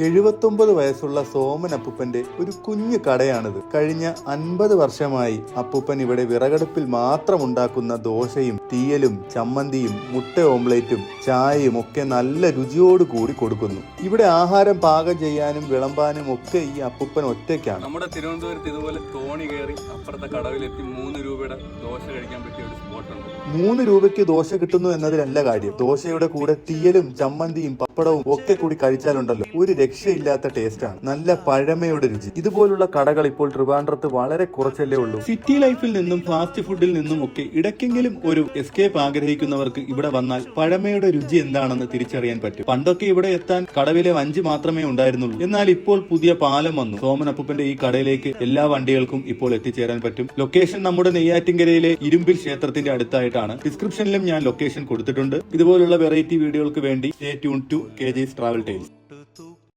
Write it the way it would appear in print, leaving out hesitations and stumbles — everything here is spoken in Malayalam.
79 വയസ്സുള്ള സോമൻ അപ്പൂപ്പന്റെ ഒരു കുഞ്ഞു കടയാണിത്. കഴിഞ്ഞ 50 വർഷമായി അപ്പൂപ്പൻ ഇവിടെ വിറകടുപ്പിൽ മാത്രം ഉണ്ടാക്കുന്ന ദോശയും തീയലും ചമ്മന്തിയും മുട്ട ഓംലേറ്റും ചായയും ഒക്കെ നല്ല രുചിയോട് കൂടി കൊടുക്കുന്നു. ഇവിടെ ആഹാരം പാകം ചെയ്യാനും വിളമ്പാനും ഒക്കെ ഈ അപ്പൂപ്പൻ ഒറ്റയ്ക്കാണ്. നമ്മുടെ തിരുവനന്തപുരത്ത് ഇതുപോലെ തോണി കയറി അപ്പുറത്തെ കടവിലെത്തി 3 രൂപയുടെ ദോശ കഴിക്കാൻ പറ്റിയ ഒരു സ്പോട്ടുണ്ട്. 3 രൂപയ്ക്ക് ദോശ കിട്ടുന്നു എന്നതിലല്ല കാര്യം, ദോശയുടെ കൂടെ തീയലും ചമ്മന്തിയും പപ്പടവും ഒക്കെ കൂടി കഴിച്ചാലുണ്ടല്ലോ ഒരു രക്ഷയില്ലാത്ത ടേസ്റ്റ് ആണ്. നല്ല പഴമയുടെ രുചി. ഇതുപോലുള്ള കടകൾ ഇപ്പോൾ ട്രിവാൻഡ്രത്ത് വളരെ കുറച്ചല്ലേ ഉള്ളൂ. സിറ്റി ലൈഫിൽ നിന്നും ഫാസ്റ്റ് ഫുഡിൽ നിന്നും ഒക്കെ ഇടയ്ക്കെങ്കിലും ഒരു എസ്കേപ്പ് ആഗ്രഹിക്കുന്നവർക്ക് ഇവിടെ വന്നാൽ പഴമയുടെ രുചി എന്താണെന്ന് തിരിച്ചറിയാൻ പറ്റും. പണ്ടൊക്കെ ഇവിടെ എത്താൻ കടവിലെ വഞ്ചി മാത്രമേ ഉണ്ടായിരുന്നുള്ളൂ. എന്നാൽ ഇപ്പോൾ പുതിയ പാലം വന്നു. സോമൻ അപ്പൂപ്പന്റെ ഈ കടയിലേക്ക് എല്ലാ വണ്ടികൾക്കും ഇപ്പോൾ എത്തിച്ചേരാൻ പറ്റും. ലൊക്കേഷൻ നമ്മുടെ നെയ്യാറ്റിൻകരയിലെ ഇരുമ്പിൽ ക്ഷേത്രത്തിന്റെ അടുത്തായിട്ടാണ്. ഡിസ്ക്രിപ്ഷനിലും ഞാൻ ലൊക്കേഷൻ കൊടുത്തിട്ടുണ്ട്. ഇതുപോലുള്ള വെറൈറ്റി വീഡിയോകൾക്ക് വേണ്ടി stay tune to KJ's Travel Tales.